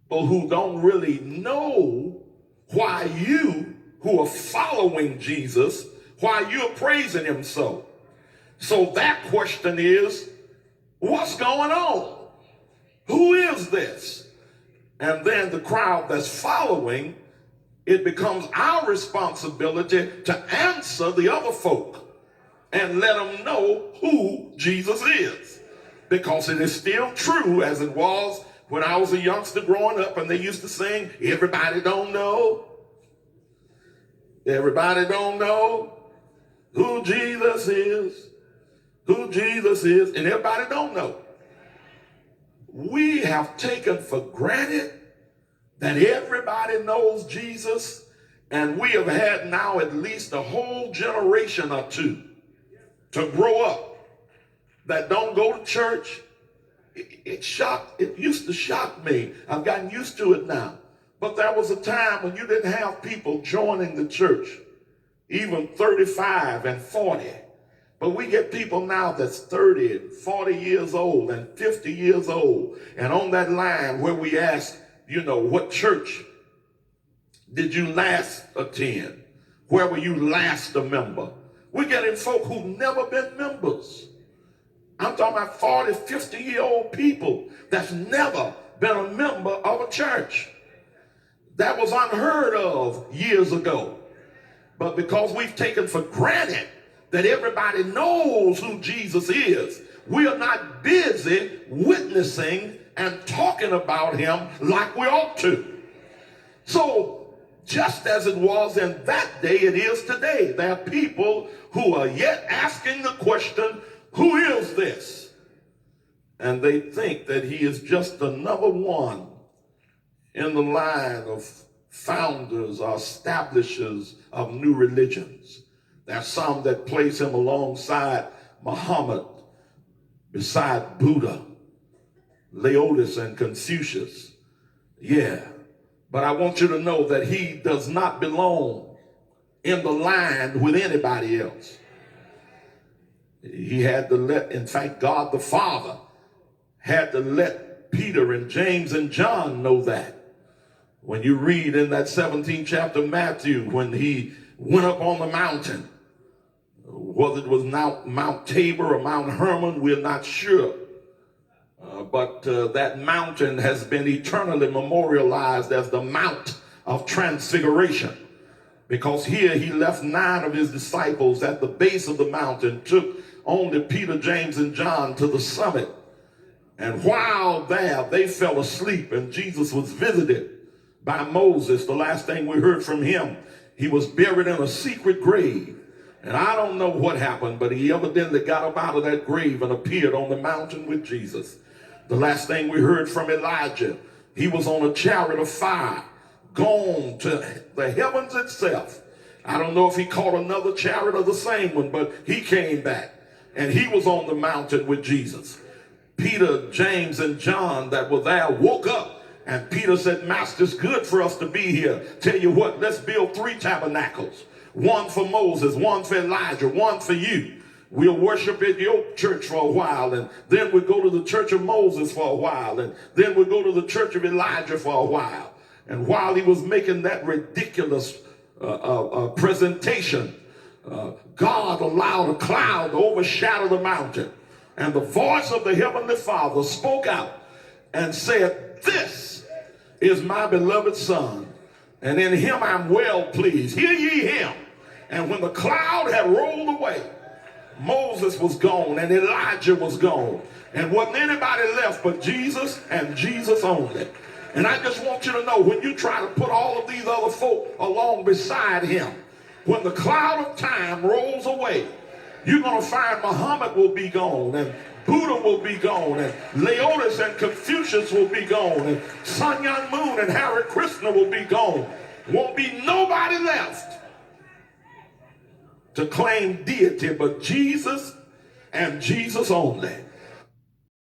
or who don't really know why you who are following Jesus, why you're praising him so. So that question is, what's going on? Who is this? And then the crowd that's following, it becomes our responsibility to answer the other folk and let them know who Jesus is. Because it is still true as it was when I was a youngster growing up and they used to sing, everybody don't know. Everybody don't know who Jesus is. Who Jesus is, and everybody don't know. We have taken for granted that everybody knows Jesus, and we have had now at least a whole generation or two to grow up that don't go to church. It used to shock me. I've gotten used to it now. But there was a time when you didn't have people joining the church, even 35 and 40. But we get people now that's 30 and 40 years old and 50 years old. And on that line where we ask, what church did you last attend? Where were you last a member? We're getting folk who've never been members. I'm talking about 40, 50-year-old people that's never been a member of a church. That was unheard of years ago. But because we've taken for granted that everybody knows who Jesus is, we are not busy witnessing and talking about him like we ought to. So just as it was in that day, it is today. There are people who are yet asking the question, who is this? And they think that he is just another one in the line of founders or establishers of new religions. There's some that place him alongside Muhammad, beside Buddha, Laodice, and Confucius. Yeah, but I want you to know that he does not belong in the line with anybody else. He had to in fact, God the Father had to let Peter and James and John know that. When you read in that 17th chapter of Matthew, when he went up on the mountain, whether it was Mount Tabor or Mount Hermon, we're not sure. But that mountain has been eternally memorialized as the Mount of Transfiguration. Because here he left 9 of his disciples at the base of the mountain, took only Peter, James, and John to the summit. And while there, they fell asleep, and Jesus was visited by Moses. The last thing we heard from him, he was buried in a secret grave. And I don't know what happened, but he evidently got up out of that grave and appeared on the mountain with Jesus. The last thing we heard from Elijah, he was on a chariot of fire, gone to the heavens itself. I don't know if he caught another chariot or the same one, but he came back, and he was on the mountain with Jesus. Peter, James, and John that were there woke up, and Peter said, Master, it's good for us to be here. Tell you what, let's build 3 tabernacles. One for Moses, one for Elijah, one for you. We'll worship at your church for a while, and then we'll go to the church of Moses for a while, and then we'll go to the church of Elijah for a while. And while he was making that ridiculous presentation, God allowed a cloud to overshadow the mountain. And the voice of the Heavenly Father spoke out and said, this is my beloved Son, and in him I'm well pleased. Hear ye him. And when the cloud had rolled away, Moses was gone and Elijah was gone. And wasn't anybody left but Jesus and Jesus only. And I just want you to know, when you try to put all of these other folk along beside him, when the cloud of time rolls away, you're going to find Muhammad will be gone, and Buddha will be gone, and Laodice and Confucius will be gone, and Sun Myung Moon and Hare Krishna will be gone. Won't be nobody left to claim deity but Jesus and Jesus only.